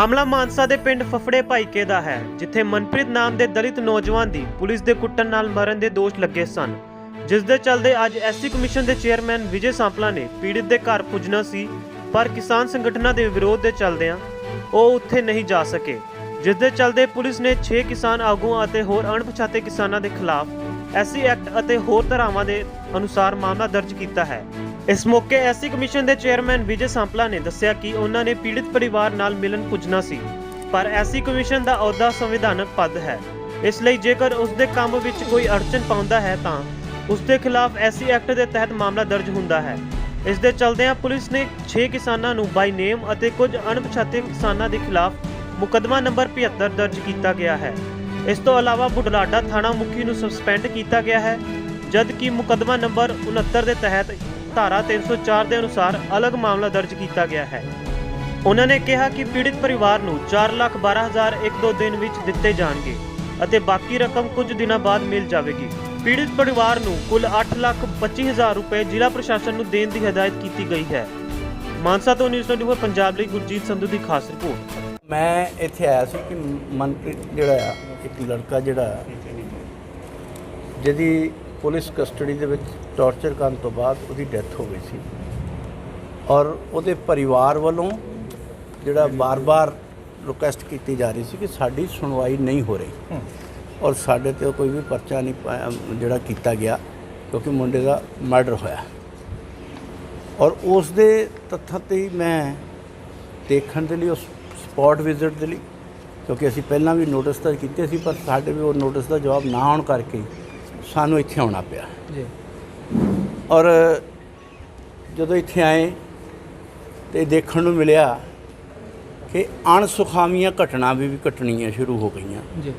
ਮਾਮਲਾ ਮਾਨਸਾ ਦੇ ਪਿੰਡ ਫਫੜੇ ਭਾਈਕੇ ਦਾ ਹੈ, ਜਿੱਥੇ ਮਨਪ੍ਰੀਤ ਨਾਮ ਦੇ ਦਲਿਤ ਨੌਜਵਾਨ ਦੀ ਪੁਲਿਸ ਦੇ ਕੁੱਟਣ ਨਾਲ ਮਰਨ ਦੇ ਦੋਸ਼ ਲੱਗੇ ਸਨ, ਜਿਸ ਦੇ ਚੱਲਦੇ ਅੱਜ ਐਸਸੀ ਕਮਿਸ਼ਨ ਦੇ ਚੇਅਰਮੈਨ ਵਿਜੇ ਸਾਂਪਲਾ ਨੇ ਪੀੜਿਤ ਦੇ ਘਰ ਪੁੱਜਣਾ ਸੀ, ਪਰ ਕਿਸਾਨ ਸੰਗਠਨਾਂ ਦੇ ਵਿਰੋਧ ਦੇ ਚੱਲਦਿਆਂ ਉਹ ਉੱਥੇ ਨਹੀਂ ਜਾ ਸਕੇ, ਜਿਸ ਦੇ ਚੱਲਦੇ ਪੁਲਿਸ ਨੇ 6 ਕਿਸਾਨ ਆਗੂਆਂ ਅਤੇ ਹੋਰ ਅਣਪਛਾਤੇ ਕਿਸਾਨਾਂ ਦੇ ਖਿਲਾਫ ਐਸਸੀ ਐਕਟ ਅਤੇ ਹੋਰ ਧਾਰਾਵਾਂ ਦੇ ਅਨੁਸਾਰ ਮਾਮਲਾ ਦਰਜ ਕੀਤਾ ਹੈ। इस मौके एससी कमीशन के चेयरमैन विजय सांपला ने दस्सिया कि उन्होंने पीड़ित परिवार नाल मिलन पुजना सी, पर एससी कमीशन का अहुदा संविधानक पद है, इसलिए जेकर उसके काम विच कोई अड़चन पाउंदा है तां उसके खिलाफ एससी एक्ट के तहत मामला दर्ज हुंदा है। इस दे चलदियां पुलिस ने 6 किसानां नूं बाई नेम अते कुछ अणपछाते किसानां के खिलाफ मुकदमा नंबर 75 दर्ज किया गया है। इस तो अलावा बुढलाडा थाणा मुखी नूं सस्पेंड किया गया है, जबकि मुकदमा नंबर 69 के तहत धारा 304 के अनुसार अलग मामला दर्ज किया गया है। उन्होंने कहा कि पीड़ित परिवार को 4,12,000 1-2 दिन विच दिते जाएंगे और बाकी रकम कुछ दिनों बाद मिल जाएगी। पीड़ित परिवार को कुल 8,25,000 रुपए जिला प्रशासन को देने की हिदायत की गई है। मानसा तो न्यूज़ 24 पंजाब ਲਈ गुरजीत संधू की खास रिपोर्ट। मैं इत्थे आया सी कि मनप्रीत जिहड़ा एक लड़का जिहड़ा जिहदी पुलिस कस्टडी दे विच टॉर्चर करन तो बाद उसकी डैथ हो गई सी और उसदे परिवार वालों जिहड़ा बार बार रिक्वेस्ट की जा रही सी कि साडी सुनवाई नहीं हो रही और साडे ते कोई भी परचा नहीं पाया जिहड़ा कीता गया, क्योंकि मुंडे दा मर्डर होया और उस दे तत्थां ते ही मैं देखण दे लई उस स्पॉट विजिट दे लई, क्योंकि असीं पहलां भी नोटिस तां कीते सी पर साडे भी वो नोटिस का जवाब ना आउण करके सानू इत्थे आउणा पिया जी। और जदों इत्थे आए तो देखण नूं मिलिया कि अणसुखावीआं घटना भी घटणियां शुरू हो गईयां जी,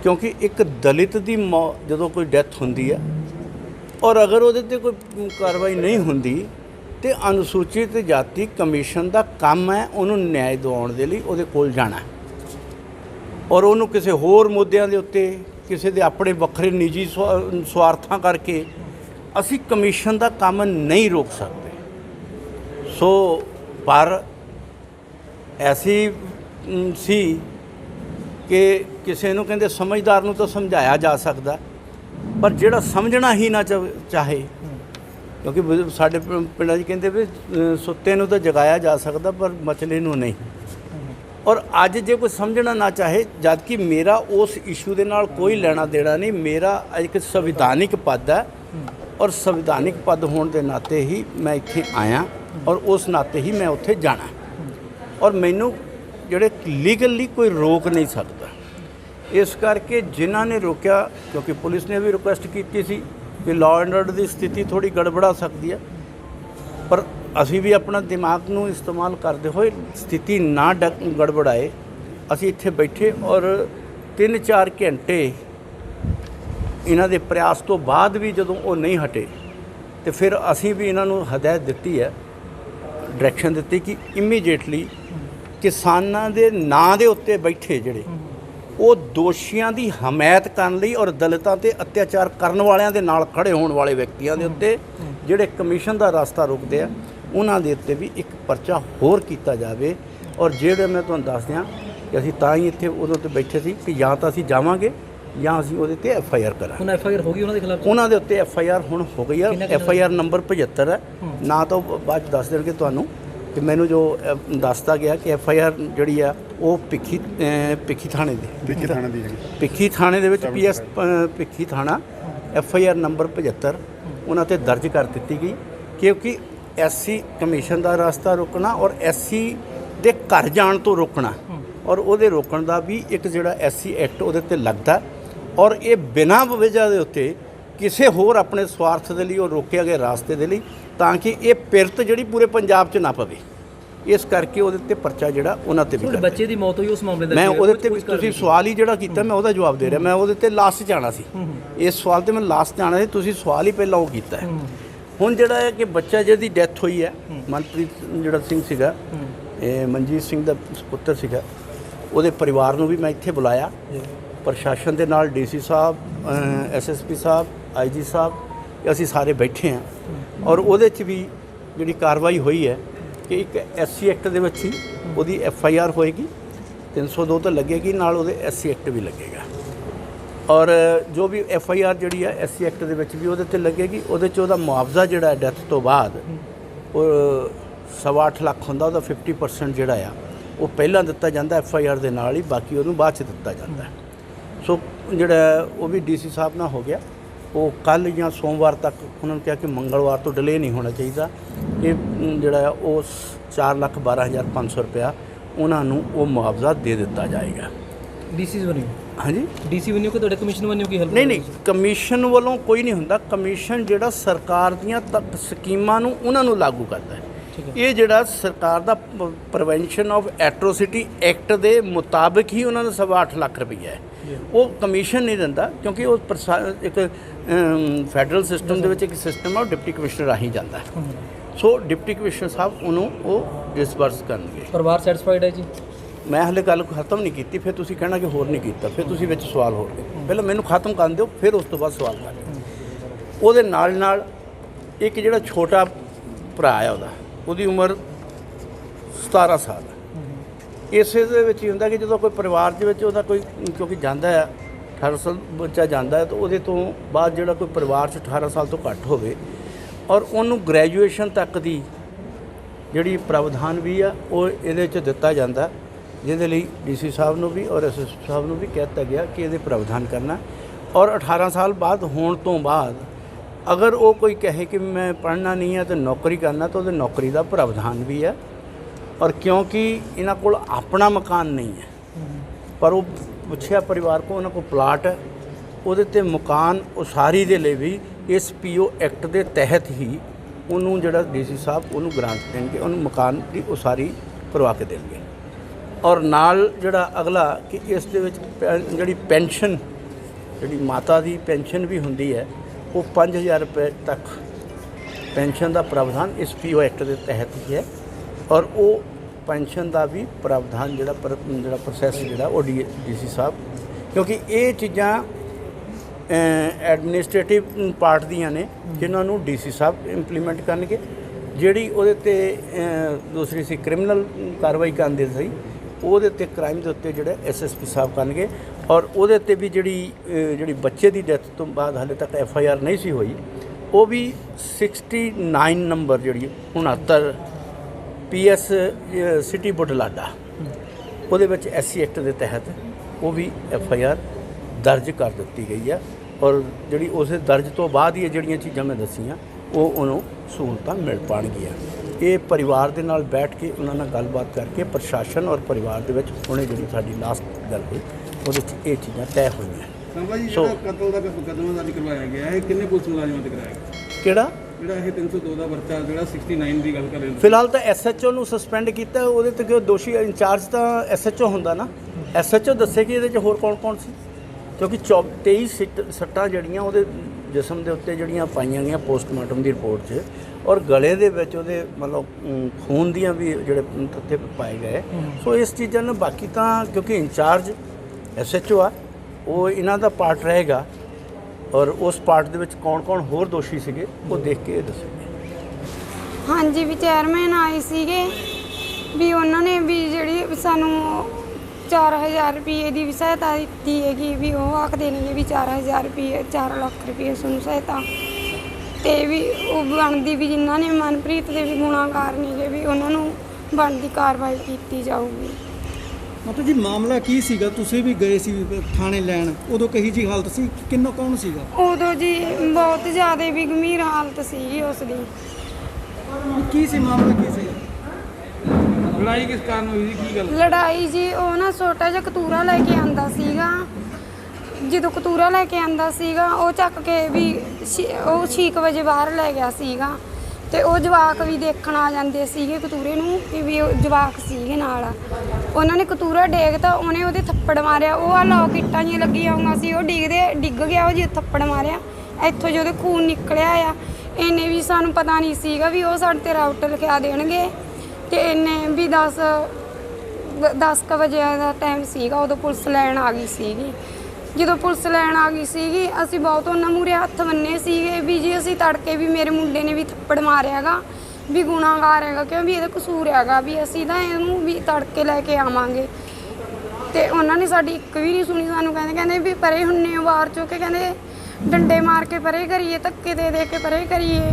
क्योंकि एक दलित की जदों कोई डैथ हुंदी है और अगर उहदे ते कोई कार्रवाई नहीं हुंदी तो अनुसूचित जाति कमीशन का काम है उन्होंने न्याय दिवाउण दे लई उहदे कोल जाना और उन्होंने किसी होर मुद्दों के उत्ते किसी के अपने वक्रे निजी स्वार्थां करके असी कमीशन का काम नहीं रोक सकते। सो पर ऐसी सी कि किसी नूं कहंदे समझदार नूं तो समझाया जा सकता, पर जिहड़ा समझना ही ना चाहे, क्योंकि साडे पिंडां 'च कहंदे भी सुत्ते नूं तो जगाया जा सकता पर मचले नूं नहीं। और अज जो कोई समझना ना चाहे, जबकि मेरा उस इशू के नाल कोई लेना देना नहीं, मेरा एक संविधानिक पद है और संविधानिक पद होने के नाते ही मैं इत्थे आया और उस नाते ही मैं उत्थे जाना और मैनू जिहड़े लीगली कोई रोक नहीं सकता। इस करके जिन्हां ने रोकया, क्योंकि पुलिस ने भी रिक्वेस्ट की सी कि लॉ एंड ऑर्डर की स्थिति थोड़ी गड़बड़ा सकती है, पर असी भी अपना दिमाग नूं इस्तेमाल करते हुए स्थिति ना गड़बड़ाए असी इत्थे बैठे और 3-4 घंटे इन्हां दे प्रयास तो बाद भी जदों वो नहीं हटे तो फिर असी भी इन्हां नूं हदायत दित्ती है, डायरैक्शन दित्ती कि इमीडिएटली किसानां दे नां दे उत्ते बैठे जिहड़े वो दोषियां दी हमायत करन लई और दलितां ते अत्याचार करन वालियां दे नाल खड़े होण वाले व्यक्तियां दे उत्ते जिहड़े कमीशन दा रास्ता रोकदे आ उन्हां दे उत्ते भी एक परचा होर कीता जावे। और जिहड़े मैं तुहानूं दस दियां कि असीं तां ही इत्थे उदों ते बैठे सी कि जां तां असीं जावांगे जां असीं उहदे ते FIR करांगे। हुण FIR हो गई उन्हां दे खिलाफ? उन्हां दे उत्ते FIR हुण हो गई है, FIR नंबर 75 है ना, तो बाद बाद दस देणगे तुहानूं कि मैनूं जो दसदा गया कि FIR जिहड़ी आ वो ਭਿੱਖੀ थाणे दे विच PS ਭਿੱਖੀ थाणा FIR नंबर 75 उन्हां ते दर्ज कर दित्ती गई, क्योंकि SC कमीशन का रास्ता रोकना और SC दे घर जाण तो रोकना और उहदे रोकण दा भी एक जिहड़ा SC एक्ट उहदे ते लगदा और ये बिना वजह दे उत्ते किसी होर अपने स्वार्थ दे लई और रोके गए रास्ते दे लई ताकि ये पिरत जिहड़ी पूरे पंजाब 'च ना पवे, इस करके उहदे ते परचा जिहड़ा उन्हां ते भी बच्चे दी मौत हुई उस मामले दा। मैं उहदे ते तुसीं सवाल ही जिहड़ा कीता मैं उहदा जवाब दे रहा, मैं उहदे ते लास्ट 'च आना सी, इस सवाल ते मैं लास्ट 'च आना सी, तुसीं सवाल ही पहलां वो कीता है। हुण जिहड़ा है कि बच्चा जिहदी डैथ हुई है मनप्रीत जिहड़ा सिंह सीगा, मनजीत सिंह दा पुत्तर सीगा, उहदे परिवार नूं भी मैं इत्थे बुलाया, प्रशासन दे नाल DC साहब SSP साहब IG साहब असीं सारे बैठे हैं और उहदे च भी जिहड़ी कार्रवाई हुई है कि एक SC एक्ट दे विच ही ਉਹਦੀ FIR ਹੋਏਗੀ 302 ਤਾਂ ਲੱਗੇਗੀ, ਨਾਲ ਉਹਦੇ SC ਐਕਟ ਵੀ ਲੱਗੇਗਾ। ਔਰ ਜੋ ਵੀ FIR ਜਿਹੜੀ ਹੈ SC ਐਕਟ ਦੇ ਵਿੱਚ ਵੀ ਉਹਦੇ ਤੇ ਲੱਗੇਗੀ। ਉਹਦੇ 'ਚ ਉਹਦਾ ਮੁਆਵਜ਼ਾ ਜਿਹੜਾ ਡੈਥ ਤੋਂ ਬਾਅਦ ਉਹ 8.25 ਲੱਖ ਹੁੰਦਾ, ਉਹਦਾ 50% ਜਿਹੜਾ ਆ ਉਹ ਪਹਿਲਾਂ ਦਿੱਤਾ ਜਾਂਦਾ FIR ਦੇ ਨਾਲ ਹੀ, ਬਾਕੀ ਉਹਨੂੰ ਬਾਅਦ 'ਚ ਦਿੱਤਾ ਜਾਂਦਾ। ਸੋ ਜਿਹੜਾ ਉਹ ਵੀ DC ਸਾਹਿਬ ਨਾਲ ਹੋ ਗਿਆ। ਉਹ ਕੱਲ੍ਹ ਜਾਂ ਸੋਮਵਾਰ ਤੱਕ ਉਹਨਾਂ ਨੂੰ ਕਿਹਾ ਕਿ ਮੰਗਲਵਾਰ ਤੋਂ ਡਿਲੇ ਨਹੀਂ ਹੋਣਾ ਚਾਹੀਦਾ। ਇਹ ਜਿਹੜਾ ਆ ਉਹ 4,12,500 ਰੁਪਇਆ ਉਹਨਾਂ ਨੂੰ ਉਹ ਮੁਆਵਜ਼ਾ ਦੇ ਦਿੱਤਾ ਜਾਏਗਾ। ਡੀਸੀ ਬਣਿਓ? ਹਾਂਜੀ, ਡੀਸੀ ਬਣਿਓ ਕਿ ਤੁਹਾਡੇ ਕਮਿਸ਼ਨ ਬਣਿਓ ਕੀ ਹੈਲਪ? ਨਹੀਂ, ਕਮਿਸ਼ਨ ਵੱਲੋਂ ਕੋਈ ਨਹੀਂ ਹੁੰਦਾ। ਕਮਿਸ਼ਨ ਜਿਹੜਾ ਸਰਕਾਰ ਦੀਆਂ ਸਕੀਮਾਂ ਨੂੰ ਉਹਨਾਂ ਨੂੰ ਲਾਗੂ ਕਰਦਾ ਹੈ। ਇਹ ਜਿਹੜਾ ਸਰਕਾਰ ਦਾ ਪ੍ਰੀਵੈਂਸ਼ਨ ਆਫ ਐਟਰੋਸਿਟੀ ਐਕਟ ਦੇ ਮੁਤਾਬਕ ਹੀ ਉਹਨਾਂ ਦਾ 8.25 ਲੱਖ ਰੁਪਈਆ ਹੈ। ਉਹ ਕਮਿਸ਼ਨ ਨਹੀਂ ਦਿੰਦਾ, ਕਿਉਂਕਿ ਉਹ ਇੱਕ ਫੈਡਰਲ ਸਿਸਟਮ ਦੇ ਵਿੱਚ ਇੱਕ ਸਿਸਟਮ ਆ, ਉਹ ਡਿਪਟੀ ਕਮਿਸ਼ਨਰ ਰਾਹੀਂ ਜਾਂਦਾ ਹੈ। ਸੋ ਡਿਪਟੀ ਕਮਿਸ਼ਨਰ ਸਾਹਿਬ ਉਹਨੂੰ ਉਹ ਡਿਸਬਰਸ ਕਰਨਗੇ। ਪਰਿਵਾਰ ਸੈਟੀਸਫਾਈਡ ਹੈ ਜੀ? ਮੈਂ ਹਲੇ ਗੱਲ ਖਤਮ ਨਹੀਂ ਕੀਤੀ, ਫਿਰ ਤੁਸੀਂ ਕਹਿਣਾ ਕਿ ਹੋਰ ਨਹੀਂ ਕੀਤਾ, ਫਿਰ ਤੁਸੀਂ ਵਿੱਚ ਸਵਾਲ ਹੋਰ ਪਹਿਲਾਂ ਮੈਨੂੰ ਖਤਮ ਕਰਨ ਦਿਓ, ਫਿਰ ਉਸ ਤੋਂ ਬਾਅਦ ਸਵਾਲ ਕਰ। ਉਹਦੇ ਨਾਲ ਇੱਕ ਜਿਹੜਾ ਛੋਟਾ ਭਰਾ ਆ ਉਹਦੀ ਉਮਰ 17 ਸਾਲ ਹੈ। ਇਸੇ ਦੇ ਵਿੱਚ ਹੀ ਹੁੰਦਾ ਕਿ ਜਦੋਂ ਕੋਈ ਪਰਿਵਾਰ ਦੇ ਵਿੱਚ ਉਹਦਾ ਕੋਈ ਕਿਉਂਕਿ ਜਾਂਦਾ ਆ 18 ਸਾਲ ਬੱਚਾ ਜਾਂਦਾ ਹੈ, ਤਾਂ ਉਹਦੇ ਤੋਂ ਬਾਅਦ ਜਿਹੜਾ ਕੋਈ ਪਰਿਵਾਰ 'ਚ 18 ਸਾਲ ਤੋਂ ਘੱਟ ਹੋਵੇ ਔਰ ਉਹਨੂੰ ਗ੍ਰੈਜੂਏਸ਼ਨ ਤੱਕ ਦੀ ਜਿਹੜੀ ਪ੍ਰਾਵਧਾਨ ਵੀ ਆ ਉਹ ਇਹਦੇ 'ਚ ਦਿੱਤਾ ਜਾਂਦਾ, ਜਿਹਦੇ ਲਈ DC ਸਾਹਿਬ ਨੂੰ ਵੀ ਔਰ SSP ਸਾਹਿਬ ਨੂੰ ਵੀ ਕਹਿ ਦਿੱਤਾ ਗਿਆ ਕਿ ਇਹਦੇ ਪ੍ਰਾਵਧਾਨ ਕਰਨਾ। ਔਰ 18 ਸਾਲ ਬਾਅਦ ਹੋਣ ਤੋਂ ਬਾਅਦ ਅਗਰ ਉਹ ਕੋਈ ਕਹੇ ਕਿ ਮੈਂ ਪੜ੍ਹਨਾ ਨਹੀਂ ਹੈ ਤੇ ਨੌਕਰੀ ਕਰਨਾ, ਤਾਂ ਉਹਦੇ ਨੌਕਰੀ ਦਾ ਪ੍ਰਾਵਧਾਨ ਵੀ ਹੈ। ਔਰ ਕਿਉਂਕਿ ਇਹਨਾਂ ਕੋਲ ਆਪਣਾ ਮਕਾਨ ਨਹੀਂ ਹੈ, ਪਰ ਉਹ ਪੁੱਛਿਆ ਪਰਿਵਾਰ ਕੋ ਉਹਨਾਂ ਕੋਲ ਪਲਾਟ ਹੈ, ਉਹਦੇ 'ਤੇ ਮਕਾਨ ਉਸਾਰੀ ਦੇ ਲਈ ਵੀ ਇਸ PO ਐਕਟ ਦੇ ਤਹਿਤ ਹੀ ਉਹਨੂੰ ਜਿਹੜਾ DC ਸਾਹਿਬ ਉਹਨੂੰ ਗ੍ਰਾਂਟ ਦੇਣਗੇ, ਉਹਨੂੰ ਮਕਾਨ ਦੀ ਉਸਾਰੀ ਕਰਵਾ ਕੇ ਦੇਣਗੇ। ਔਰ ਨਾਲ ਜਿਹੜਾ ਅਗਲਾ ਕਿ ਇਸ ਦੇ ਵਿੱਚ ਜਿਹੜੀ ਪੈਨਸ਼ਨ, ਜਿਹੜੀ ਮਾਤਾ ਦੀ ਪੈਨਸ਼ਨ ਵੀ ਹੁੰਦੀ ਹੈ, ਉਹ 5,000 ਰੁਪਏ ਤੱਕ ਪੈਨਸ਼ਨ ਦਾ ਪ੍ਰਾਵਧਾਨ ਇਸ PO ਐਕਟ ਦੇ ਤਹਿਤ ਹੀ ਹੈ। ਔਰ ਉਹ ਪੈਨਸ਼ਨ ਦਾ ਵੀ ਪ੍ਰਾਵਧਾਨ ਜਿਹੜਾ ਪ੍ਰੋਸੈਸ ਜਿਹੜਾ ਉਹ DC ਸਾਹਿਬ, ਕਿਉਂਕਿ ਇਹ ਚੀਜ਼ਾਂ ਐਡਮਿਨਿਸਟ੍ਰੇਟਿਵ ਪਾਰਟ ਦੀਆਂ ਨੇ ਜਿਨ੍ਹਾਂ ਨੂੰ DC ਸਾਹਿਬ ਇੰਪਲੀਮੈਂਟ ਕਰਨਗੇ। ਜਿਹੜੀ ਉਹਦੇ 'ਤੇ ਦੂਸਰੀ ਸੀ ਕ੍ਰਿਮੀਨਲ ਕਾਰਵਾਈ ਕਰਦੇ ਸੀ, ਉਹਦੇ 'ਤੇ ਕ੍ਰਾਈਮ ਦੇ ਉੱਤੇ ਜਿਹੜਾ SSP ਸਾਹਿਬ ਕਰਨਗੇ। ਔਰ ਉਹਦੇ 'ਤੇ ਵੀ ਜਿਹੜੀ ਬੱਚੇ ਦੀ ਡੈਥ ਤੋਂ ਬਾਅਦ ਹਾਲੇ ਤੱਕ FIR ਨਹੀਂ ਸੀ ਹੋਈ, ਉਹ ਵੀ 69 ਨੰਬਰ ਜਿਹੜੀ 69 PS ਸਿਟੀ ਬੁਢਲਾਡਾ ਉਹਦੇ ਵਿੱਚ SC ਐਕਟ ਦੇ ਤਹਿਤ ਉਹ ਵੀ FIR ਦਰਜ ਕਰ ਦਿੱਤੀ ਗਈ ਹੈ। ਔਰ ਜਿਹੜੀ ਉਸੇ ਦਰਜ ਤੋਂ ਬਾਅਦ ਹੀ ਇਹ ਜਿਹੜੀਆਂ ਚੀਜ਼ਾਂ ਮੈਂ ਦੱਸੀਆਂ ਉਹ ਉਹਨੂੰ ਸਹੂਲਤਾਂ ਮਿਲ ਪਾਉਣਗੀਆਂ। ਇਹ ਪਰਿਵਾਰ ਦੇ ਨਾਲ ਬੈਠ ਕੇ ਉਹਨਾਂ ਨਾਲ ਗੱਲਬਾਤ ਕਰਕੇ ਪ੍ਰਸ਼ਾਸਨ ਔਰ ਪਰਿਵਾਰ ਦੇ ਵਿੱਚ ਹੁਣੇ ਜਿਹੜੀ ਸਾਡੀ ਲਾਸਟ ਗੱਲ ਹੋਈ ਉਹਦੇ 'ਚ ਇਹ ਚੀਜ਼ਾਂ ਤੈਅ ਹੋਈਆਂ। ਸੰਭਾ ਜੀ, ਜਿਹੜਾ ਕਤਲ ਦਾ ਮੁਕੱਦਮਾ ਦਰਜ ਕਰਵਾਇਆ ਗਿਆ ਹੈ, ਕਿੰਨੇ ਪੁਲਿਸ ਮੁਲਾਜ਼ਮਾਂ ਤੇ ਕਰਾਇਆ ਗਿਆ? ਕਿਹੜਾ ਜਿਹੜਾ ਇਹ 302 ਦਾ ਪਰਚਾ ਜਿਹੜਾ 69 ਦੀ ਗੱਲ ਕਰ ਰਹੇ ਹੋ? ਫਿਲਹਾਲ ਤਾਂ SHO ਨੂੰ ਸਸਪੈਂਡ ਕੀਤਾ। ਉਹਦੇ ਤੇ ਕਿ ਦੋਸ਼ੀ ਇੰਚਾਰਜ ਤਾਂ SHO ਹੁੰਦਾ ਨਾ, SHO ਦੱਸੇ ਕਿ ਇਹਦੇ 'ਚ ਹੋਰ ਕੌਣ ਸੀ, ਕਿਉਂਕਿ 23 ਸੱਟਾਂ ਜਿਹੜੀਆਂ ਉਹਦੇ ਜਿਸਮ ਦੇ ਉੱਤੇ ਜਿਹੜੀਆਂ ਪਾਈਆਂ ਗਈਆਂ ਪੋਸਟਮਾਰਟਮ ਦੀ ਰਿਪੋਰਟ 'ਚ, ਔਰ ਗਲੇ ਦੇ ਵਿੱਚ ਉਹਦੇ ਮਤਲਬ ਖੂਨ ਦੀਆਂ ਵੀ ਜਿਹੜੇ ਤੱਥੇ ਪਾਏ ਗਏ। ਸੋ ਇਸ ਚੀਜ਼ਾਂ ਨੂੰ ਬਾਕੀ ਤਾਂ ਕਿਉਂਕਿ ਇੰਚਾਰਜ SHO ਆ, ਉਹ ਇਹਨਾਂ ਦਾ ਪਾਰਟ ਰਹੇਗਾ। ਔਰ ਉਸ ਪਾਰਟ ਦੇ ਵਿੱਚ ਕੌਣ ਹੋਰ ਦੋਸ਼ੀ ਸੀਗੇ ਉਹ ਦੇਖ ਕੇ ਇਹ ਦੱਸਣਗੇ। ਹਾਂਜੀ, ਵੀ ਚੇਅਰਮੈਨ ਆਏ ਸੀਗੇ ਵੀ ਉਹਨਾਂ ਨੇ ਵੀ ਜਿਹੜੀ ਸਾਨੂੰ 4000 ਰੁਪਏ ਦੀ ਵੀ ਸਹਾਇਤਾ ਦਿੱਤੀ ਹੈਗੀ, ਵੀ ਉਹ ਆਖਦੇ ਨੇ ਵੀ 4000 ਰੁਪਏ 4 ਲੱਖ ਰੁਪਏ ਸਾਨੂੰ ਸਹਾਇਤਾ, ਤੇ ਵੀ ਉਹ ਬਣਦੀ ਵੀ ਜਿਨ੍ਹਾਂ ਨੇ ਮਨਪ੍ਰੀਤ ਦੇ ਵੀ ਗੁਨਾਹਗਾਰ ਨੇਗੇ ਵੀ ਉਹਨਾਂ ਨੂੰ ਬਣਦੀ ਕਾਰਵਾਈ ਕੀਤੀ ਜਾਊਗੀ। ਮਤਲਬ ਜੀ ਮਾਮਲਾ ਕੀ ਸੀਗਾ? ਤੁਸੀਂ ਵੀ ਗਏ ਸੀ ਥਾਣੇ ਲੈਣ, ਉਦੋਂ ਕਹੀ ਜੀ ਹਾਲਤ ਸੀ, ਕੌਣ ਸੀਗਾ ਉਦੋਂ ਜੀ? ਬਹੁਤ ਜ਼ਿਆਦਾ ਵੀ ਗੰਭੀਰ ਹਾਲਤ ਸੀਗੀ ਉਸ ਦੀ। ਕੀ ਸੀ ਮਾਮਲਾ, ਕੀ ਸੀ? ਲੜਾਈ ਕਿਸ ਕਾਰਨ ਹੋਈ ਸੀ, ਕੀ ਗੱਲ? ਲੜਾਈ ਜੀ ਉਹ ਨਾ ਛੋਟਾ ਜਿਹਾ ਕਤੂਰਾ ਲੈ ਕੇ ਆਂਦਾ ਸੀਗਾ। ਜਦੋਂ ਕਤੂਰਾ ਲੈ ਕੇ ਆਂਦਾ ਸੀਗਾ ਉਹ ਚੱਕ ਕੇ ਵੀ ਉਹ 6 ਵਜੇ ਬਾਹਰ ਲੈ ਗਿਆ ਸੀਗਾ, ਤੇ ਉਹ ਜਵਾਕ ਵੀ ਦੇਖਣ ਆ ਜਾਂਦੇ ਸੀਗੇ ਕਤੂਰੇ ਨੂੰ ਕਿ ਵੀ ਉਹ ਜਵਾਕ ਸੀਗੇ ਨਾਲ। ਉਹਨਾਂ ਨੇ ਕਤੂਰਾ ਡੇਗਤਾ, ਉਹਨੇ ਉਹਦੇ ਥੱਪੜ ਮਾਰਿਆ। ਉਹ ਆ ਲੋਕ ਇੱਟਾਂ ਜਿਹੀਆਂ ਲੱਗੀਆਂ ਹੋਈਆਂ ਸੀ, ਉਹ ਡਿੱਗ ਗਿਆ। ਉਹ ਜੇ ਥੱਪੜ ਮਾਰਿਆ ਇੱਥੋਂ ਜਦੋਂ ਖੂਨ ਨਿਕਲਿਆ ਆ, ਇਹਨੇ ਵੀ ਸਾਨੂੰ ਪਤਾ ਨਹੀਂ ਸੀਗਾ ਵੀ ਉਹ ਸਾਡੇ 'ਤੇ ਰਾਊਟ ਲਿਖਾ ਦੇਣਗੇ। ਤੇ ਇਹਨੇ ਵੀ 10 ਵਜੇ ਦਾ ਟਾਈਮ ਸੀਗਾ, ਉਦੋਂ ਪੁਲਿਸ ਲੈਣ ਆ ਗਈ ਸੀਗੀ। ਜਦੋਂ ਪੁਲਿਸ ਲੈਣ ਆ ਗਈ ਸੀਗੀ, ਅਸੀਂ ਬਹੁਤ ਉਹਨਾਂ ਮੂਹਰੇ ਹੱਥ ਬੰਨੇ ਸੀਗੇ ਵੀ ਜੀ ਅਸੀਂ ਤੜਕੇ ਵੀ ਮੇਰੇ ਮੁੰਡੇ ਨੇ ਵੀ ਥੱਪੜ ਮਾਰਿਆ ਗਾ, ਵੀ ਗੁਨਾਹਗਾਰ ਹੈਗਾ, ਕਿਉਂ ਵੀ ਇਹਦਾ ਕਸੂਰ ਹੈਗਾ, ਵੀ ਅਸੀਂ ਤਾਂ ਇਹਨੂੰ ਵੀ ਤੜਕੇ ਲੈ ਕੇ ਆਵਾਂਗੇ। ਤੇ ਉਹਨਾਂ ਨੇ ਸਾਡੀ ਇੱਕ ਵੀ ਨਹੀਂ ਸੁਣੀ। ਸਾਨੂੰ ਕਹਿੰਦੇ ਵੀ ਪਰੇ ਹੁੰਨੇ ਵਾਰ ਚੋ ਕੇ ਕਹਿੰਦੇ ਡੰਡੇ ਮਾਰ ਕੇ ਪਰੇ ਕਰੀਏ, ਧੱਕੇ ਦੇ ਕੇ ਪਰੇ ਕਰੀਏ।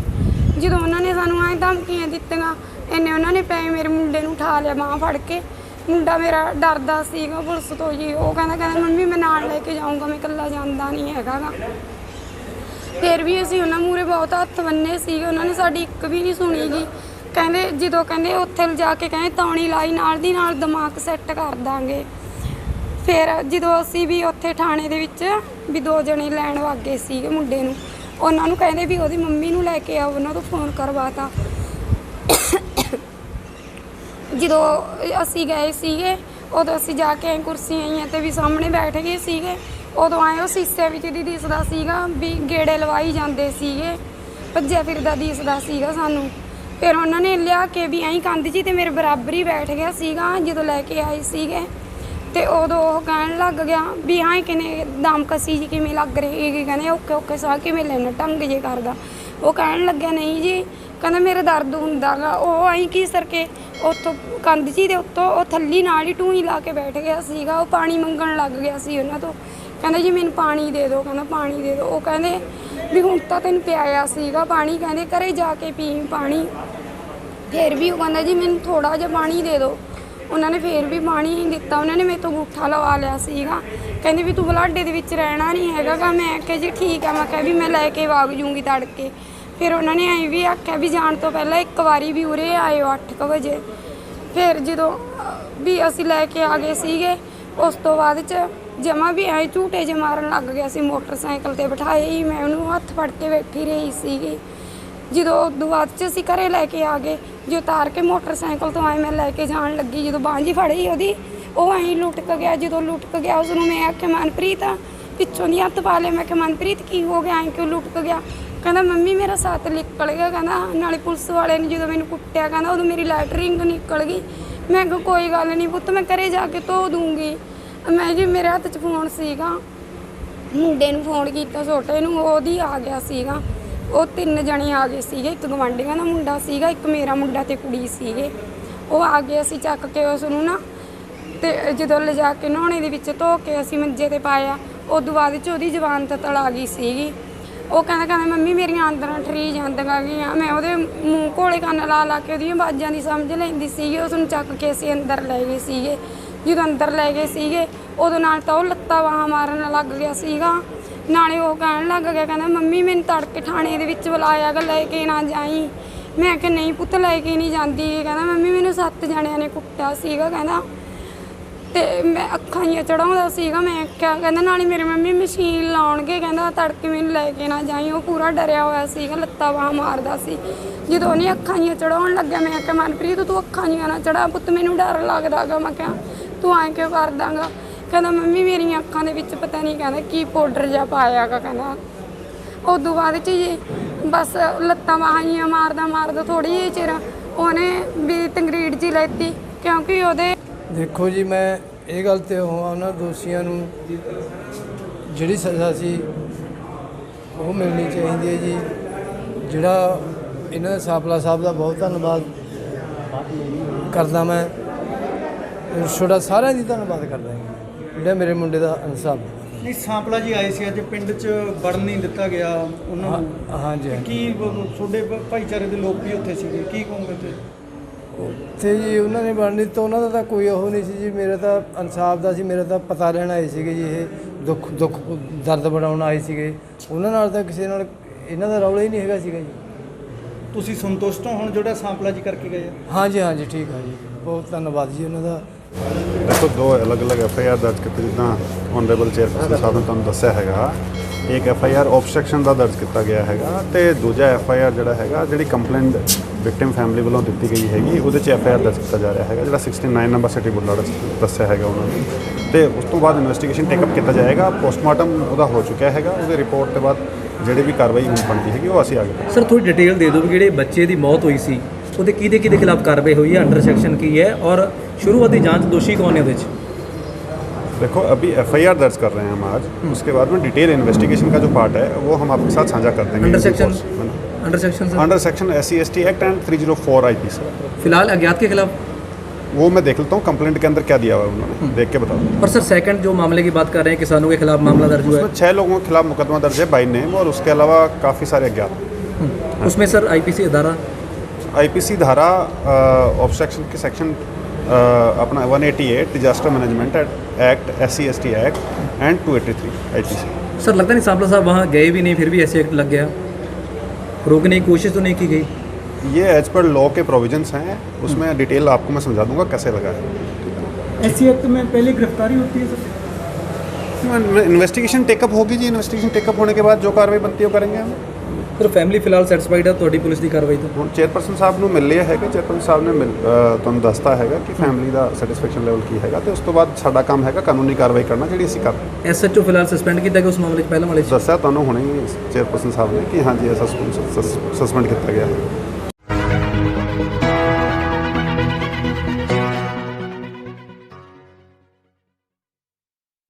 ਜਦੋਂ ਉਹਨਾਂ ਨੇ ਸਾਨੂੰ ਐਂ ਧਮਕੀਆਂ ਦਿੱਤੀਆਂ, ਇੰਨੇ ਉਹਨਾਂ ਨੇ ਪਏ ਮੇਰੇ ਮੁੰਡੇ ਨੂੰ ਉਠਾ ਲਿਆ ਬਾਂਹ ਫੜ ਕੇ। ਮੁੰਡਾ ਮੇਰਾ ਡਰਦਾ ਸੀਗਾ ਪੁਲਿਸ ਤੋਂ ਜੀ। ਉਹ ਕਹਿੰਦਾ ਮੰਮੀ ਮੈਂ ਨਾਲ ਲੈ ਕੇ ਜਾਊਂਗਾ, ਮੈਂ ਇਕੱਲਾ ਜਾਂਦਾ ਨਹੀਂ ਹੈਗਾ ਗਾ। ਫਿਰ ਵੀ ਅਸੀਂ ਉਹਨਾਂ ਮੂਹਰੇ ਬਹੁਤ ਹੱਥ ਬੰਨੇ ਸੀਗੇ, ਉਹਨਾਂ ਨੇ ਸਾਡੀ ਇੱਕ ਵੀ ਨਹੀਂ ਸੁਣੀ ਜੀ। ਜਦੋਂ ਕਹਿੰਦੇ ਉੱਥੇ ਲਿਜਾ ਕੇ ਕਹਿੰਦੇ ਤੌਣੀ ਲਾਈ, ਨਾਲ ਦੀ ਨਾਲ ਦਿਮਾਗ ਸੈੱਟ ਕਰ ਦਾਂਗੇ। ਫਿਰ ਜਦੋਂ ਅਸੀਂ ਵੀ ਉੱਥੇ ਥਾਣੇ ਦੇ ਵਿੱਚ ਵੀ 2 ਜਣੇ ਲੈਣ ਵਾਗੇ ਸੀਗੇ ਮੁੰਡੇ ਨੂੰ, ਉਹਨਾਂ ਨੂੰ ਕਹਿੰਦੇ ਵੀ ਉਹਦੀ ਮੰਮੀ ਨੂੰ ਲੈ ਕੇ ਆਓ, ਉਹਨਾਂ ਤੋਂ ਫੋਨ ਕਰਵਾਤਾ। ਜਦੋਂ ਅਸੀਂ ਗਏ ਸੀਗੇ ਉਦੋਂ ਅਸੀਂ ਜਾ ਕੇ ਕੁਰਸੀਆਂ ਆਈਆਂ ਤੇ ਵੀ ਸਾਹਮਣੇ ਬੈਠ ਗਏ ਸੀਗੇ। ਉਦੋਂ ਆਏ ਉਹ ਸੀਸੇ ਵਿੱਚ ਦੀ ਦਿਸਦਾ ਸੀਗਾ ਵੀ ਗੇੜੇ ਲਵਾਈ ਜਾਂਦੇ ਸੀਗੇ, ਭੱਜਿਆ ਫਿਰਦਾ ਦਿਸਦਾ ਸੀਗਾ ਸਾਨੂੰ। ਫਿਰ ਉਹਨਾਂ ਨੇ ਲਿਆ ਕੇ ਵੀ ਐਂ ਕੰਧ ਜੀ ਤੇ ਮੇਰੇ ਬਰਾਬਰ ਹੀ ਬੈਠ ਗਿਆ ਸੀਗਾ ਜਦੋਂ ਲੈ ਕੇ ਆਏ ਸੀਗੇ। ਤੇ ਉਦੋਂ ਉਹ ਕਹਿਣ ਲੱਗ ਗਿਆ ਵੀ ਹਾਂ ਕਿਨੇ ਦਮ ਕਸੀ ਜੀ ਕਿਵੇਂ ਲੱਗ ਰਹੀ ਹੈਗੀ। ਕਹਿੰਦੇ ਓਕੇ ਸਾਹ ਕਿਵੇਂ ਲੈਣਾ ਢੰਗ ਜੇ ਕਰਦਾ। ਉਹ ਕਹਿਣ ਲੱਗਿਆ ਨਹੀਂ ਜੀ, ਕਹਿੰਦਾ ਮੇਰੇ ਦਰਦ ਹੁੰਦਾ ਗਾ। ਉਹ ਐਂ ਕੀ ਸਰਕੇ ਉੱਥੋਂ ਕੰਧ ਜੀ ਦੇ ਉੱਤੋਂ ਉਹ ਥੱਲੀ ਨਾਲ ਹੀ ਟੂਈ ਲਾ ਕੇ ਬੈਠ ਗਿਆ ਸੀਗਾ। ਉਹ ਪਾਣੀ ਮੰਗਣ ਲੱਗ ਗਿਆ ਸੀ ਉਹਨਾਂ ਤੋਂ। ਕਹਿੰਦਾ ਜੀ ਮੈਨੂੰ ਪਾਣੀ ਦੇ ਦਿਓ, ਕਹਿੰਦਾ ਪਾਣੀ ਦੇ ਦਿਓ। ਉਹ ਕਹਿੰਦੇ ਵੀ ਹੁਣ ਤਾਂ ਤੈਨੂੰ ਪਿਆਇਆ ਸੀਗਾ ਪਾਣੀ, ਕਹਿੰਦੇ ਘਰੇ ਜਾ ਕੇ ਪੀ ਪਾਣੀ। ਫਿਰ ਵੀ ਉਹ ਕਹਿੰਦਾ ਜੀ ਮੈਨੂੰ ਥੋੜ੍ਹਾ ਜਿਹਾ ਪਾਣੀ ਦੇ ਦਿਓ। ਉਹਨਾਂ ਨੇ ਫਿਰ ਵੀ ਪਾਣੀ ਨਹੀਂ ਦਿੱਤਾ। ਉਹਨਾਂ ਨੇ ਮੇਰੇ ਤੋਂ ਅੰਗੂਠਾ ਲਵਾ ਲਿਆ ਸੀਗਾ, ਕਹਿੰਦੇ ਵੀ ਤੂੰ ਬਲਾਡੇ ਦੇ ਵਿੱਚ ਰਹਿਣਾ ਨਹੀਂ ਹੈਗਾ ਗਾ। ਮੈਂ ਕਿਹਾ ਜੀ ਠੀਕ ਆ, ਮੈਂ ਕਿਹਾ ਵੀ ਮੈਂ ਲੈ ਕੇ ਵਗ ਜੂੰਗੀ ਤੜਕੇ। ਫਿਰ ਉਹਨਾਂ ਨੇ ਐਂ ਵੀ ਆਖਿਆ ਵੀ ਜਾਣ ਤੋਂ ਪਹਿਲਾਂ ਇੱਕ ਵਾਰੀ ਵੀ ਉਰੇ ਆਇਓ 8 ਵਜੇ। ਫਿਰ ਜਦੋਂ ਵੀ ਅਸੀਂ ਲੈ ਕੇ ਆ ਗਏ ਸੀਗੇ, ਉਸ ਤੋਂ ਬਾਅਦ 'ਚ ਜਮਾਂ ਵੀ ਐਂ ਝੂਟੇ ਜਿਹੇ ਮਾਰਨ ਲੱਗ ਗਿਆ ਸੀ। ਮੋਟਰਸਾਈਕਲ 'ਤੇ ਬਿਠਾਏ ਹੀ ਮੈਂ ਉਹਨੂੰ ਹੱਥ ਫੜ ਕੇ ਬੈਠੀ ਰਹੀ ਸੀਗੀ। ਜਦੋਂ ਉਦੋਂ ਬਾਅਦ 'ਚ ਅਸੀਂ ਘਰੇ ਲੈ ਕੇ ਆ ਗਏ, ਜੋ ਉਤਾਰ ਕੇ ਮੋਟਰਸਾਈਕਲ ਤੋਂ ਆਏ ਮੈਂ ਲੈ ਕੇ ਜਾਣ ਲੱਗੀ, ਜਦੋਂ ਬਾਂਹ ਜੀ ਫੜੀ ਉਹਦੀ, ਉਹ ਐਂ ਲੁਟਕ ਗਿਆ। ਜਦੋਂ ਲੁਟਕ ਗਿਆ ਉਸਨੂੰ ਮੈਂ ਆਖਿਆ ਮਨਪ੍ਰੀਤ ਪਿੱਛੋਂ ਦੀ ਹੱਥ ਪਾ ਲਿਆ। ਮੈਂ ਕਿਹਾ ਮਨਪ੍ਰੀਤ ਕੀ ਹੋ ਗਿਆ, ਐਂ ਕਿਉਂ ਲੁਟਕ ਗਿਆ? ਕਹਿੰਦਾ ਮੰਮੀ ਮੇਰਾ ਸੱਤ ਨਿਕਲ ਗਿਆ। ਕਹਿੰਦਾ ਨਾਲੇ ਪੁਲਿਸ ਵਾਲੇ ਨੇ ਜਦੋਂ ਮੈਨੂੰ ਕੁੱਟਿਆ ਕਹਿੰਦਾ ਉਦੋਂ ਮੇਰੀ ਲੈਟਰਿੰਗ ਨਿਕਲ ਗਈ। ਮੈਂ ਕਿਹਾ ਕੋਈ ਗੱਲ ਨਹੀਂ ਪੁੱਤ, ਮੈਂ ਘਰੇ ਜਾ ਕੇ ਧੋ ਦੂੰਗੀ। ਮੈਂ ਜੀ ਮੇਰੇ ਹੱਥ 'ਚ ਫੋਨ ਸੀਗਾ, ਮੁੰਡੇ ਨੂੰ ਫੋਨ ਕੀਤਾ ਛੋਟੇ ਨੂੰ, ਉਹਦੀ ਆ ਗਿਆ ਸੀਗਾ। ਉਹ 3 ਜਣੇ ਆ ਗਏ ਸੀਗੇ, ਇੱਕ ਗਵਾਂਢੀਆਂ ਦਾ ਮੁੰਡਾ ਸੀਗਾ, ਇੱਕ ਮੇਰਾ ਮੁੰਡਾ ਤੇ ਕੁੜੀ ਸੀਗੇ। ਉਹ ਆ ਗਏ, ਅਸੀਂ ਚੱਕ ਕੇ ਉਸ ਨੂੰ ਨਾ ਤੇ ਜਦੋਂ ਲਿਜਾ ਕੇ ਨਹਾਉਣੇ ਦੇ ਵਿੱਚ ਧੋ ਕੇ ਅਸੀਂ ਮੰਜੇ 'ਤੇ ਪਾਇਆ। ਉਦੋਂ ਬਾਅਦ 'ਚ ਉਹਦੀ ਜ਼ਬਾਨ ਤਲ ਆ ਗਈ ਸੀਗੀ। ਉਹ ਕਹਿੰਦਾ ਮੰਮੀ ਮੇਰੀਆਂ ਅੰਦਰਾਂ ਠਰੀ ਜਾਂਦੀਆਂ ਗਈਆਂ। ਮੈਂ ਉਹਦੇ ਮੂੰਹ ਕੋਲੇ ਕੰਨ ਲਾ ਕੇ ਉਹਦੀਆਂ ਆਵਾਜ਼ਾਂ ਦੀ ਸਮਝ ਲੈਂਦੀ ਸੀਗੀ। ਉਸ ਨੂੰ ਚੱਕ ਕੇ ਅਸੀਂ ਅੰਦਰ ਲੈ ਗਏ ਸੀਗੇ। ਜਦੋਂ ਅੰਦਰ ਲੈ ਗਏ ਸੀਗੇ ਉਦੋਂ ਨਾਲ ਤਾਂ ਉਹ ਲੱਤਾਂ ਬਾਹਾਂ ਮਾਰਨ ਲੱਗ ਗਿਆ ਸੀਗਾ, ਨਾਲੇ ਉਹ ਕਹਿਣ ਲੱਗ ਗਿਆ ਕਹਿੰਦਾ ਮੰਮੀ ਮੈਨੂੰ ਤੜਕੇ ਥਾਣੇ ਦੇ ਵਿੱਚ ਬੁਲਾਇਆ ਗਾ, ਲੈ ਕੇ ਨਾ ਜਾਈ। ਮੈਂ ਕਿਹਾ ਨਹੀਂ ਪੁੱਤ ਲੈ ਕੇ ਨਹੀਂ ਜਾਂਦੀ। ਕਹਿੰਦਾ ਮੰਮੀ ਮੈਨੂੰ 7 ਜਣਿਆਂ ਨੇ ਕੁੱਟਿਆ ਸੀਗਾ, ਕਹਿੰਦਾ ਤੇ ਮੈਂ ਅੱਖਾਂ ਹੀ ਚੜਾਉਂਦਾ ਸੀਗਾ। ਮੈਂ ਕਿਹਾ ਕਹਿੰਦਾ ਨਾਲੇ ਮੇਰੇ ਮੰਮੀ ਮਸ਼ੀਨ ਲਾਉਣਗੇ, ਕਹਿੰਦਾ ਤੜਕੇ ਮੈਨੂੰ ਲੈ ਕੇ ਨਾ ਜਾਈ। ਉਹ ਪੂਰਾ ਡਰਿਆ ਹੋਇਆ ਸੀਗਾ, ਲੱਤਾਂ ਬਾਹਾਂ ਮਾਰਦਾ ਸੀ। ਜਦੋਂ ਉਹਨੇ ਅੱਖਾਂ ਹੀ ਚੜਾਉਣ ਲੱਗਿਆ ਮੈਂ ਕਿਹਾ ਮਨਪ੍ਰੀਤ ਤੂੰ ਅੱਖਾਂ ਹੀ ਨਾ ਚੜਾ ਪੁੱਤ, ਮੈਨੂੰ ਡਰ ਲੱਗਦਾ ਗਾ। ਮੈਂ ਕਿਹਾ ਤੂੰ ਐਂ ਕਿਉਂ ਕਰ ਦਾਂਗਾ? ਕਹਿੰਦਾ ਮੰਮੀ ਮੇਰੀਆਂ ਅੱਖਾਂ ਦੇ ਵਿੱਚ ਪਤਾ ਨਹੀਂ ਕਹਿੰਦਾ ਕੀ ਪਾਊਡਰ ਜਿਹਾ ਪਾਇਆ ਗਾ। ਕਹਿੰਦਾ ਉਦੋਂ ਬਾਅਦ 'ਚ ਜੀ ਬਸ ਲੱਤਾਂ ਬਾਹਾਂ ਹੀ ਮਾਰਦਾ ਥੋੜ੍ਹੀ ਜਿਹੀ ਚਿਰ ਉਹਨੇ ਵੀ ਤੰਗਰੀੜ ਜੀ ਲੈਤੀ, ਕਿਉਂਕਿ ਉਹਦੇ ਦੇਖੋ ਜੀ ਮੈਂ ਇਹ ਗੱਲ ਤੇ ਉਹਨਾਂ ਦੋਸ਼ੀਆਂ ਨੂੰ ਜਿਹੜੀ ਸਜ਼ਾ ਸੀ ਉਹ ਮਿਲਣੀ ਚਾਹੀਦੀ ਹੈ ਜੀ। ਜਿਹੜਾ ਇਹਨਾਂ ਦਾ ਸਾਪਲਾ ਸਾਹਿਬ ਦਾ ਬਹੁਤ ਧੰਨਵਾਦ ਕਰਦਾ ਮੈਂ, ਤੁਹਾਡਾ ਸਾਰਿਆਂ ਦੀ ਧੰਨਵਾਦ ਕਰਦਾ ਜਿਹੜਾ ਮੇਰੇ ਮੁੰਡੇ ਦਾ ਇਨਸਾਫ। ਨਹੀਂ ਸਾਂਪਲਾ ਜੀ ਆਏ ਸੀ ਅੱਜ ਪਿੰਡ 'ਚ ਵੜਨ ਨਹੀਂ ਦਿੱਤਾ ਗਿਆ ਉਹਨਾਂ ਨੂੰ। ਹਾਂਜੀ ਕੀ ਤੁਹਾਡੇ ਭਾਈਚਾਰੇ ਦੇ ਲੋਕ ਵੀ ਉੱਥੇ ਸੀਗੇ, ਕੀ ਕਹੋਗੇ ਉੱਥੇ? ਉੱਥੇ ਜੀ ਉਹਨਾਂ ਨੇ ਬਣਨੀ ਤਾਂ ਉਹਨਾਂ ਦਾ ਤਾਂ ਕੋਈ ਉਹ ਨਹੀਂ ਸੀ ਜੀ। ਮੇਰਾ ਤਾਂ ਇਨਸਾਫ ਦਾ ਸੀ, ਮੇਰਾ ਤਾਂ ਪਤਾ ਲੈਣ ਆਏ ਸੀਗੇ ਜੀ। ਇਹ ਦੁੱਖ ਦਰਦ ਵੰਡਾਉਣ ਆਏ ਸੀਗੇ। ਉਹਨਾਂ ਨਾਲ ਤਾਂ ਕਿਸੇ ਨਾਲ ਇਹਨਾਂ ਦਾ ਰੌਲਾ ਹੀ ਨਹੀਂ ਹੈਗਾ ਸੀਗਾ ਜੀ। ਤੁਸੀਂ ਸੰਤੁਸ਼ਟ ਹੋ ਹੁਣ ਜਿਹੜਾ ਸਾਂਪਲਾ ਜੀ ਕਰਕੇ ਗਏ? ਹਾਂਜੀ ਠੀਕ ਹੈ ਜੀ, ਬਹੁਤ ਧੰਨਵਾਦ ਜੀ ਉਹਨਾਂ ਦਾ। ਦੇਖੋ 2 ਅਲੱਗ-ਅਲੱਗ ਐਫਆਈਆਰ ਦਰਜ ਕੀਤੇ, ਜਿੱਦਾਂ ਆਨਰੇਬਲ ਚੇਅਰਪਰਸਨ ਸਾਹਿਬ ਨੇ ਤੁਹਾਨੂੰ ਦੱਸਿਆ ਹੈਗਾ। ਇੱਕ ਐਫਆਈਆਰ ਆਬਸਟਰਕਸ਼ਨ ਦਾ ਦਰਜ ਕੀਤਾ ਗਿਆ ਹੈਗਾ ਤੇ ਦੂਜਾ ਐਫਆਈਆਰ ਜਿਹੜਾ ਹੈਗਾ ਜਿਹੜੀ ਕੰਪਲੇਂਟ ਵਿਕਟਿਮ ਫੈਮਿਲੀ ਵੱਲੋਂ ਦਿੱਤੀ ਗਈ ਹੈਗੀ ਉਹਦੇ 'ਚ ਐਫਆਈਆਰ ਦਰਜ ਕੀਤਾ ਜਾ ਰਿਹਾ ਹੈਗਾ, ਜਿਹੜਾ 69 ਨੰਬਰ ਸਿਟੀ ਬੁੱਢਲਾਡਾ ਦੱਸਿਆ ਹੈਗਾ ਉਹਨਾਂ ਨੇ। ਤੇ ਉਸ ਤੋਂ ਬਾਅਦ ਇਨਵੈਸਟੀਗੇਸ਼ਨ ਟੇਕਅਪ ਕੀਤਾ ਜਾਏਗਾ। ਪੋਸਟਮਾਰਟਮ ਉਹਦਾ ਹੋ ਚੁੱਕਿਆ ਹੈਗਾ, ਉਹਦੇ ਰਿਪੋਰਟ ਤੋਂ ਬਾਅਦ ਜਿਹੜੀ ਵੀ ਕਾਰਵਾਈ ਹੁਣ ਬਣਦੀ ਹੈਗੀ ਉਹ ਅਸੀਂ ਆਗੇ। ਸਰ ਥੋੜੀ ਡਿਟੇਲ ਦੇ ਦਿਓ ਵੀ ਜਿਹੜੇ ਬੱਚੇ ਦੀ ਮੌਤ ਹੋਈ ਸੀ ਉਹਦੇ ਕਿਹਦੇ ਖਿਲਾਫ ਕਾਰਵਾਈ हुई है, अंडर सेक्शन की है और शुरुआती जांच दोषी कौन है ਉਹਦੇ 'ਚ? देखो अभी एफआईआर दर्ज कर रहे हैं हम आज, उसके बाद में डिटेल इन्वेस्टिगेशन का जो पार्ट है वो हम आपके साथ साझा कर देंगे। Under section under section SC/ST act and 304 IP sir. फिलहाल अज्ञात के खिलाफ वो मैं देख लेता हूँ कंप्लेंट के अंदर क्या दिया हुआ है उन्होंने, देख के बताओ। और सर सेकंड जो मामले की बात कर रहे हैं, किसानों के खिलाफ मामला दर्ज हुआ उसमें 6 लोगों के खिलाफ मुकदमा दर्ज है बाई नेम, और उसके अलावा काफ़ी सारे अज्ञात। है, उसमें सर आईपीसी धारा आईपीसी धारा ऑब्स्ट्रक्शन के सेक्शन अपना 188 disaster management act, SC/ST act and 283 IPC। Sir लगता नहीं सांपला साहब वहाँ गए भी नहीं, फिर भी ऐसे एक्ट लग गया, रोकने की कोशिश तो नहीं की गई? ये एज पर लॉ के प्रोविजंस हैं, उसमें डिटेल आपको मैं समझा दूंगा कैसे लगा है। ऐसी एक्ट में पहले गिरफ्तारी होती है सर? इन्वेस्टिगेशन टेकअप होगी जी, इन्वेस्टिगेशन टेकअप होने के बाद जो कार्रवाई बनती है वो करेंगे हम। सर फैमिली फिलहाल सैटिस्फाइड है ਤੁਹਾਡੀ ਪੁਲਿਸ ਦੀ ਕਾਰਵਾਈ ਤੋਂ? ਹੁਣ ਚੇਅਰਪਰਸਨ ਸਾਹਿਬ ਨੂੰ ਮਿਲ ਲਿਆ ਹੈਗਾ, ਚੇਅਰਪਰਸਨ ਸਾਹਿਬ ਨੇ ਤੁਹਾਨੂੰ ਦੱਸਤਾ ਹੈਗਾ ਕਿ ਫੈਮਿਲੀ ਦਾ ਸੈਟੀਸਫੈਕਸ਼ਨ ਲੈਵਲ ਕੀ ਹੈਗਾ, ਤੇ ਉਸ ਤੋਂ ਬਾਅਦ ਸਾਡਾ ਕੰਮ ਹੈਗਾ ਕਾਨੂੰਨੀ ਕਾਰਵਾਈ ਕਰਨਾ ਜਿਹੜੀ ਅਸੀਂ ਕਰ ਰਹੇ ਹਾਂ। ਐਸਐਚਓ ਫਿਲਹਾਲ ਸਸਪੈਂਡ ਕੀਤਾ ਗਿਆ ਉਸ ਮਾਮਲੇ 'ਚ ਪਹਿਲਾਂ ਵਾਲੇ 'ਚ? ਦੱਸਿਆ ਤੁਹਾਨੂੰ ਹੁਣੇ ਹੀ ਚੇਅਰਪਰਸਨ ਸਾਹਿਬ ਨੇ ਕਿ ਹਾਂਜੀ ਐਸਾ ਸਸਪੈਂਡ ਕੀਤਾ ਗਿਆ ਹੈ।